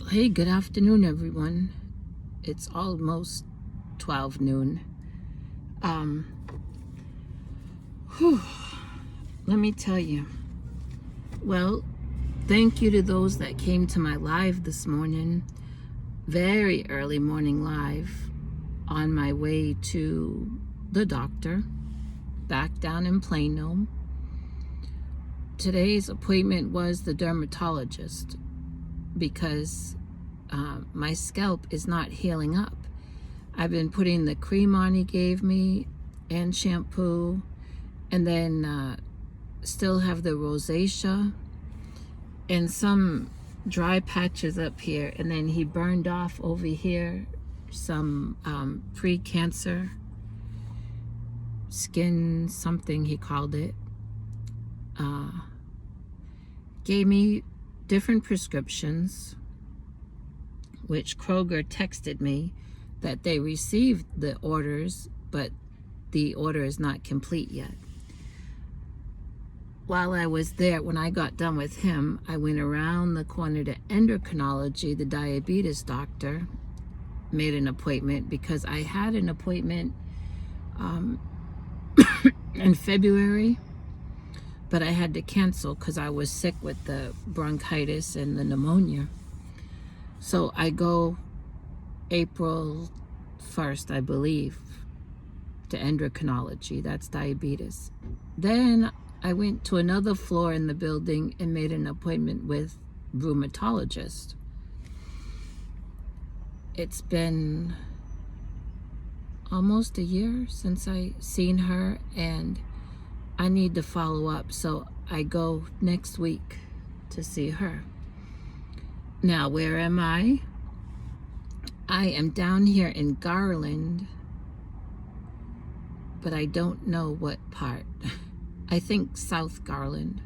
Hey, good afternoon, everyone. It's almost 12 noon. Um, whew, let me tell you. Well, thank you to those that came to my live this morning. Very early morning live on my way to the doctor back down in Plano. Today's appointment was the dermatologist because my scalp is not healing up. I've been putting the cream on he gave me and shampoo, and then still have the rosacea and some dry patches up here, and then he burned off over here some pre-cancer skin something he called it. Gave me different prescriptions, which Kroger texted me that they received the orders, but the order is not complete yet. While I was there, when I got done with him, I went around the corner to endocrinology, the diabetes doctor, made an appointment because I had an appointment in February, but I had to cancel because I was sick with the bronchitis and the pneumonia. So I go April 1st, I believe, to endocrinology. That's diabetes. Then I went to another floor in the building and made an appointment with rheumatologist. It's been almost a year since I seen her, and I need to follow up. So I go next week to see her. Now, where am I? I am down here in Garland, but I don't know what part. I think South Garland.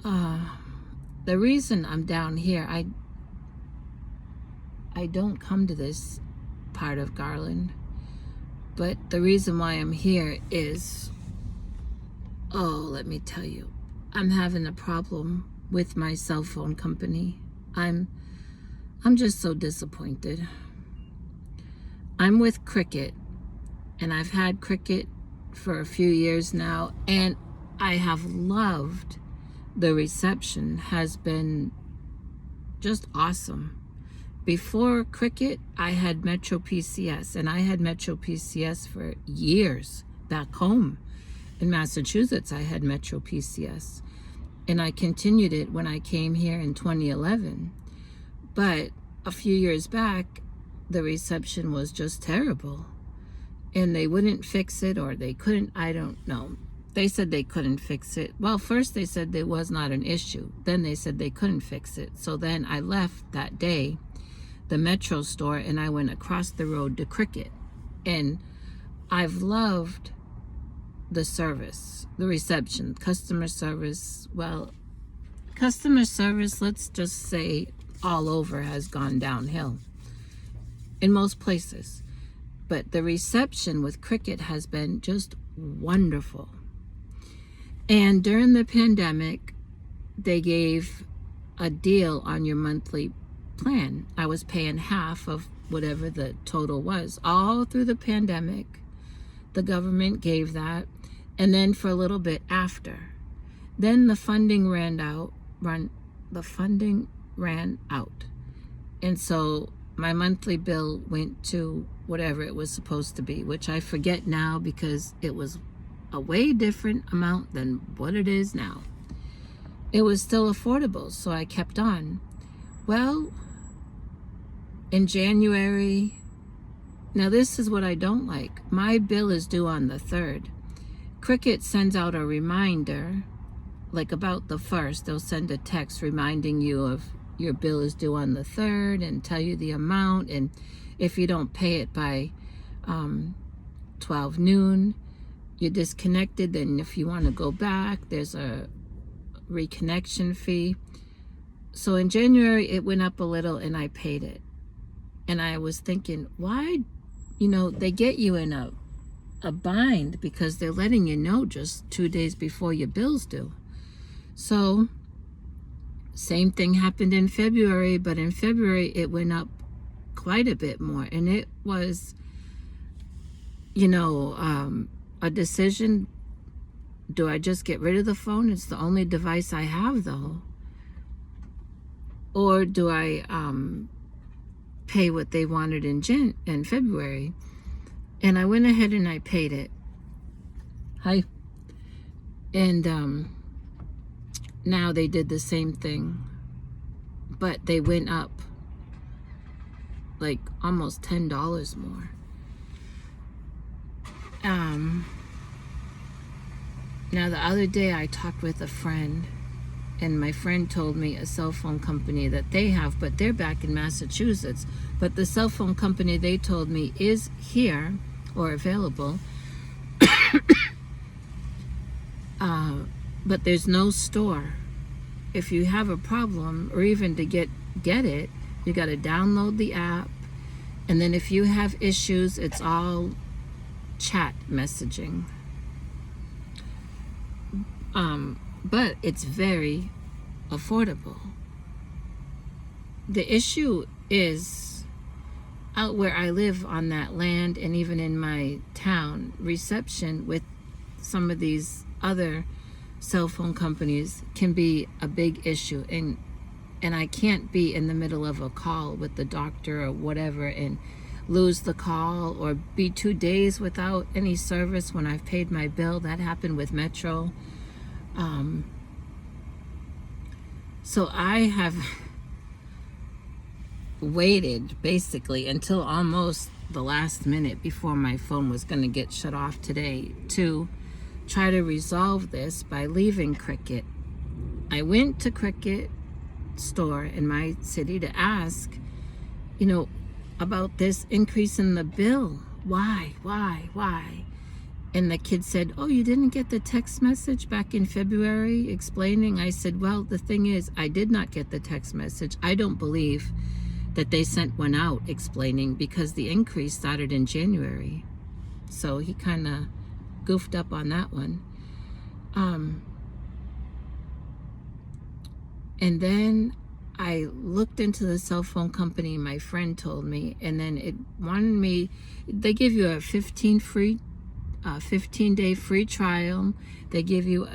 The reason I'm down here, I don't come to this part of Garland, but the reason why I'm here is, let me tell you, I'm having a problem with my cell phone company. I'm just so disappointed. I'm with Cricket, and I've had Cricket for a few years now, and I have loved the reception. Has been just awesome. Before Cricket, I had Metro PCS, and I had Metro PCS for years. Back home in Massachusetts, I had Metro PCS, and I continued it when I came here in 2011. But a few years back, the reception was just terrible, and they wouldn't fix it, or they couldn't, I don't know. They said they couldn't fix it. Well, first they said there was not an issue. Then they said they couldn't fix it. So then I left that day, the Metro store, and I went across the road to Cricket. And I've loved the service, the reception, customer service. Well, customer service, let's just say all over, has gone downhill in most places. But the reception with Cricket has been just wonderful. And during the pandemic, they gave a deal on your monthly plan. I was paying half of whatever the total was. All through the pandemic, the government gave that. And then for a little bit after. Then the funding ran out. And so my monthly bill went to whatever it was supposed to be, which I forget now because it was a way different amount than what it is now. It was still affordable, so I kept on. Well, in January, now this is what I don't like. My bill is due on the 3rd. Cricket sends out a reminder, like about the 1st. They'll send a text reminding you of your bill is due on the 3rd and tell you the amount. And if you don't pay it by 12 noon, you're disconnected. Then if you want to go back, there's a reconnection fee. So in January, it went up a little and I paid it. And I was thinking, why, they get you in a bind because they're letting you know just 2 days before your bill's due. So Same thing happened in February, but in February it went up quite a bit more. And it was, a decision. Do I just get rid of the phone? It's the only device I have, though. Or do I pay what they wanted in February? And I went ahead and I paid it. Hi. And now they did the same thing, but they went up like almost $10 more. Now the other day I talked with a friend, and my friend told me a cell phone company that they have, but they're back in Massachusetts. But the cell phone company they told me is here or available. But there's no store. If you have a problem, or even to get it, you got to download the app. And then if you have issues, it's all chat messaging. But it's very affordable. The issue is out where I live on that land, and even in my town, reception with some of these other cell phone companies can be a big issue. And I can't be in the middle of a call with the doctor or whatever and lose the call, or be 2 days without any service when I've paid my bill. That happened with Metro. So I have waited basically until almost the last minute before my phone was going to get shut off today to try to resolve this by leaving Cricket. I went to Cricket store in my city to ask, about this increase in the bill. Why? And the kid said, oh, you didn't get the text message back in February explaining? I said, well, the thing is, I did not get the text message. I don't believe that they sent one out explaining, because the increase started in January. So he kind of goofed up on that one. And then I looked into the cell phone company my friend told me, and then it wanted me, they give you a 15-day free trial. They give you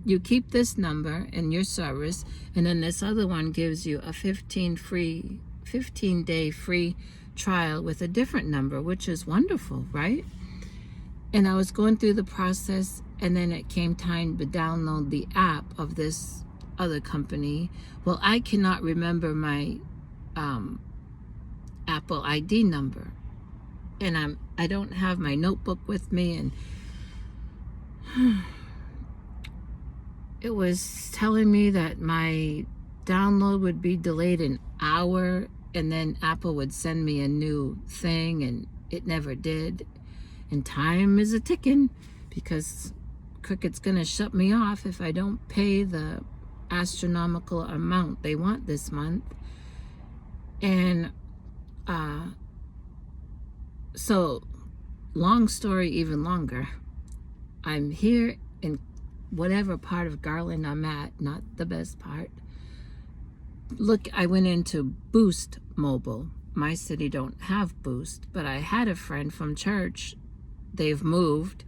you keep this number in your service, and then this other one gives you a 15-day free trial with a different number, which is wonderful, right? And I was going through the process, and then it came time to download the app of this other company. Well, I cannot remember my Apple ID number, and I don't have my notebook with me, and it was telling me that my download would be delayed an hour, and then Apple would send me a new thing, and it never did. And time is a ticking, because Cricket's gonna shut me off if I don't pay the astronomical amount they want this month. And so long story even longer, I'm here in whatever part of Garland I'm at, not the best part. Look, I went into Boost Mobile. My city don't have Boost, but I had a friend from church. They've moved,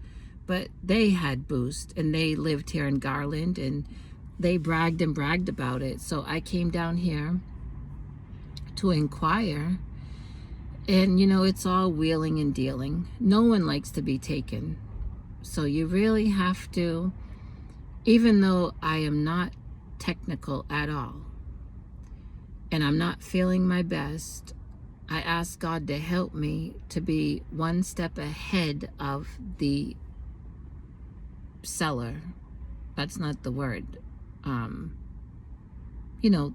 but they had Boost, and they lived here in Garland, and they bragged about it. So I came down here to inquire, and it's all wheeling and dealing. No one likes to be taken. So you really have to, even though I am not technical at all, and I'm not feeling my best, I ask God to help me to be one step ahead of the seller. That's not the word.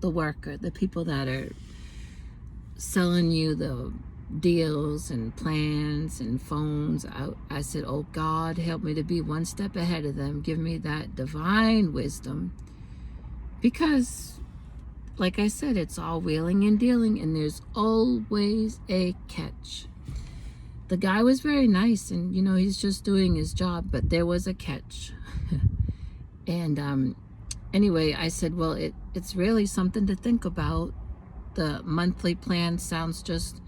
The worker, the people that are selling you the deals and plans and phones. I said, oh God, help me to be one step ahead of them. Give me that divine wisdom, because like I said, it's all wheeling and dealing, and there's always a catch. The guy was very nice, and he's just doing his job, but there was a catch. And anyway, I said, well, it's really something to think about. The monthly plan sounds just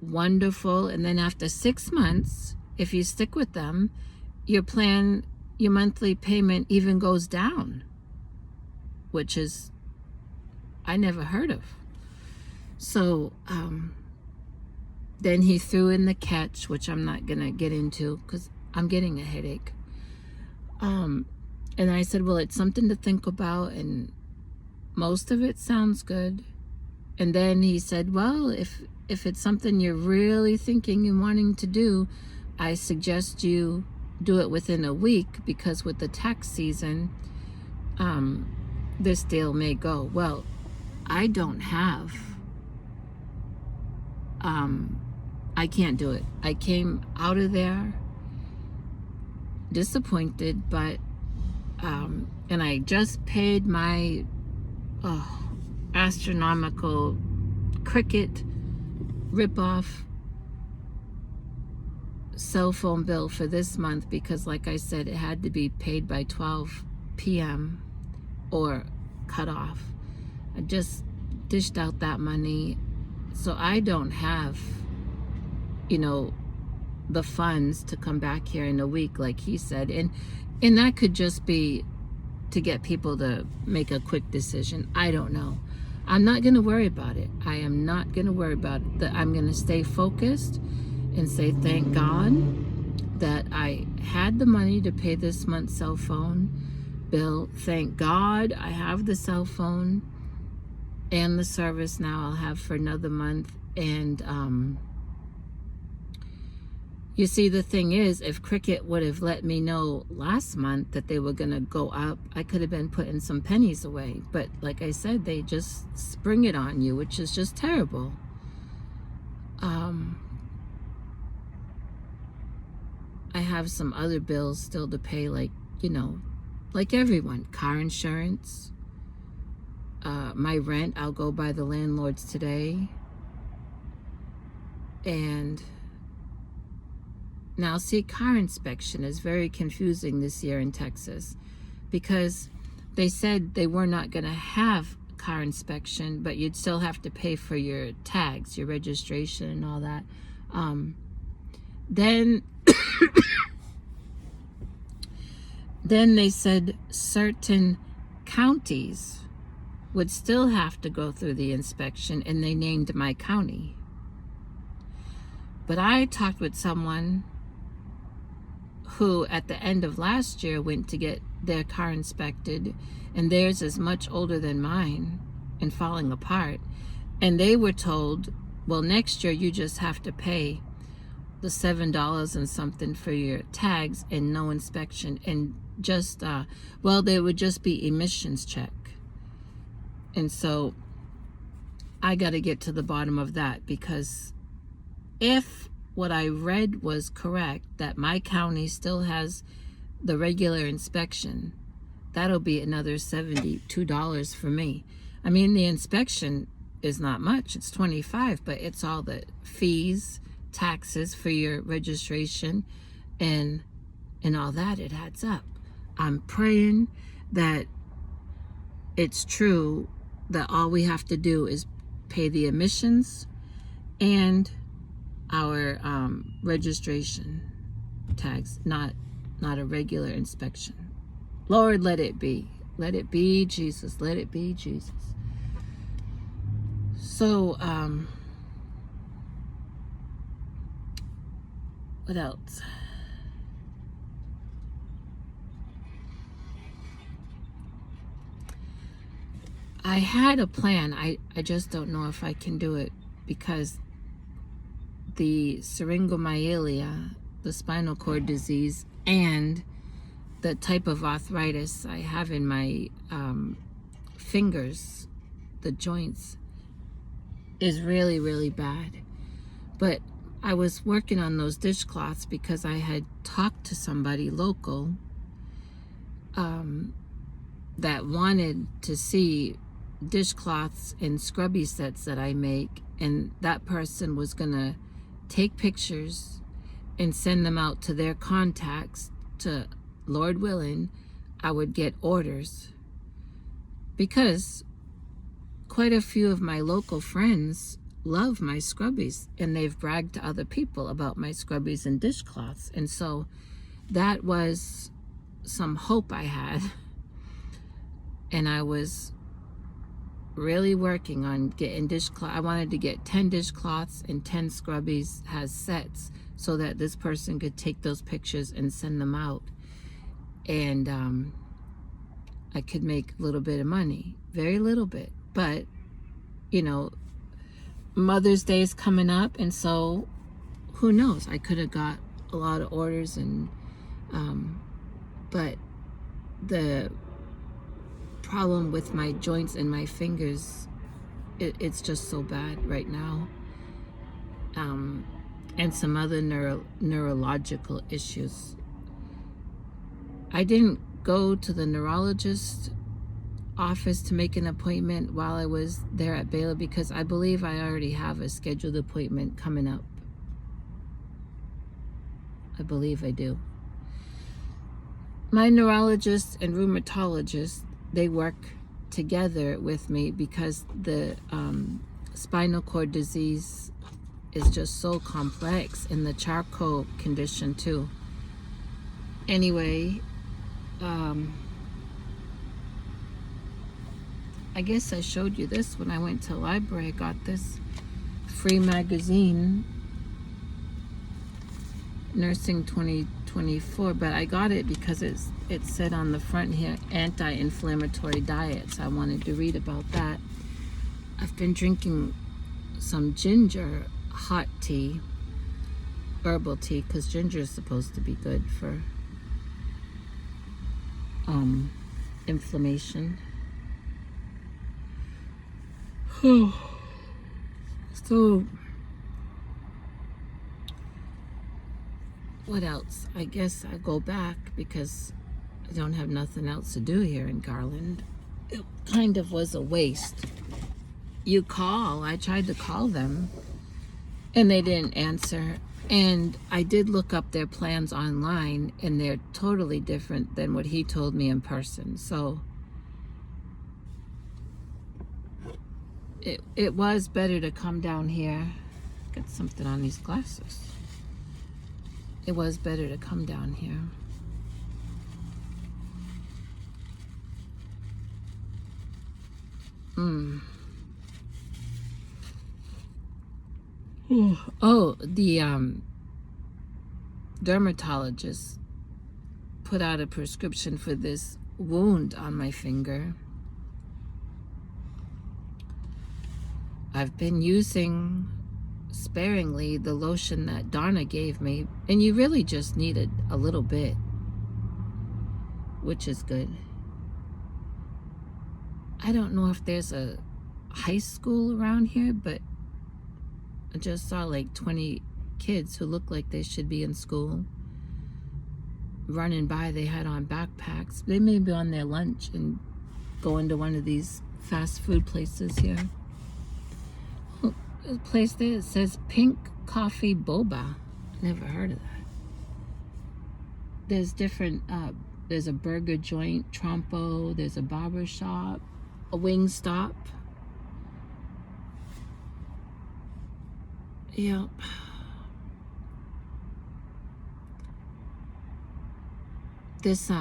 wonderful. And then after 6 months, if you stick with them, your monthly payment even goes down, which is, I never heard of. So then he threw in the catch, which I'm not going to get into because I'm getting a headache. And I said, well, it's something to think about, and most of it sounds good. And then he said, well, if it's something you're really thinking and wanting to do, I suggest you do it within a week, because with the tax season, this deal may go. Well, I don't have, I can't do it. I came out of there disappointed, but, and I just paid my astronomical Cricket ripoff cell phone bill for this month, because like I said, it had to be paid by 12 p.m. or cut off. I just dished out that money, so I don't have, the funds to come back here in a week like he said, and that could just be to get people to make a quick decision. I don't know. I'm not going to worry about it. I am not going to worry about it. I'm going to stay focused and say thank God that I had the money to pay this month's cell phone bill. Thank God I have the cell phone and the service now I'll have for another month. And you see, the thing is, if Cricket would have let me know last month that they were going to go up, I could have been putting some pennies away. But like I said, they just spring it on you, which is just terrible. I have some other bills still to pay, like everyone. Car insurance, my rent, I'll go by the landlords today. And now, see, car inspection is very confusing this year in Texas, because they said they were not going to have car inspection, but you'd still have to pay for your tags, your registration and all that. Then they said certain counties would still have to go through the inspection, and they named my county. But I talked with someone who at the end of last year went to get their car inspected, and theirs is much older than mine and falling apart. And they were told, well, next year you just have to pay the $7 and something for your tags and no inspection, and just, there would just be emissions check. And so I got to get to the bottom of that, because if what I read was correct, that my county still has the regular inspection, that'll be another $72 for me. I mean, the inspection is not much, it's $25, but it's all the fees, taxes for your registration, and all that. It adds up. I'm praying that it's true, that all we have to do is pay the emissions and our registration tags, not a regular inspection. Lord, let it be. Let it be, Jesus. Let it be, Jesus. So, what else? I had a plan. I just don't know if I can do it, because the syringomyelia, the spinal cord disease, and the type of arthritis I have in my fingers, the joints, is really, really bad. But I was working on those dishcloths because I had talked to somebody local that wanted to see dishcloths and scrubby sets that I make, and that person was gonna take pictures and send them out to their contacts. To, Lord willing, I would get orders. because quite a few of my local friends love my scrubbies, and they've bragged to other people about my scrubbies and dishcloths. And so that was some hope I had. And I was really working on getting dishcloth. I wanted to get 10 dishcloths and 10 scrubbies as sets so that this person could take those pictures and send them out. And I could make a little bit of money, very little bit. But, you know, Mother's Day is coming up, and so who knows? I could have got a lot of orders, and but the problem with my joints and my fingers, it's just so bad right now, and some other neurological issues. I didn't go to the neurologist office to make an appointment while I was there at Baylor because I believe I already have a scheduled appointment coming up. I believe I do. My neurologist and rheumatologist, they work together with me because the spinal cord disease is just so complex, and the Charcot condition too. Anyway, I guess I showed you this when I went to the library. I got this free magazine, Nursing 2024, but I got it because it said on the front here, anti-inflammatory diets. I wanted to read about that. I've been drinking some ginger hot tea, herbal tea, because ginger is supposed to be good for inflammation. So what else? I guess I'll go back because I don't have nothing else to do here in Garland. It kind of was a waste. I tried to call them and they didn't answer. And I did look up their plans online, and they're totally different than what he told me in person. So it was better to come down here. Got something on these glasses. It was better to come down here. Oh, the dermatologist put out a prescription for this wound on my finger. I've been using sparingly the lotion that Donna gave me, and you really just needed a little bit, which is good. I don't know if there's a high school around here, but I just saw like 20 kids who look like they should be in school running by. They had on backpacks. They may be on their lunch and going to one of these fast food places here. Oh, there's a place there that says Pink Coffee Boba. Never heard of that. There's different, there's a burger joint, Trompo, there's a barber shop, a wing stop. Yep. This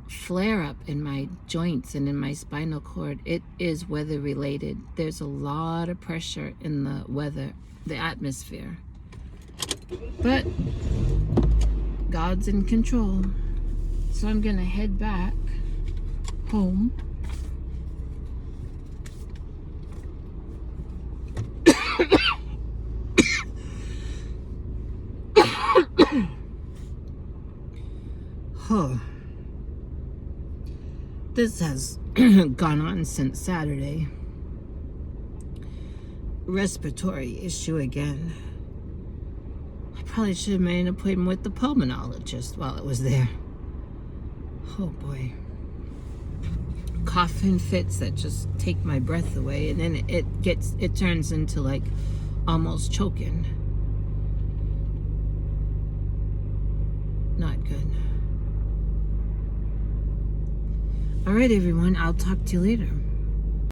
flare up in my joints and in my spinal cord, it is weather related. There's a lot of pressure in the weather, the atmosphere. But God's in control. So I'm gonna head back home. Oh, this has gone on since Saturday. Respiratory issue again. I probably should have made an appointment with the pulmonologist while I was there. Oh boy. Coughing fits that just take my breath away, and then it turns into like almost choking. Not good. All right, everyone. I'll talk to you later.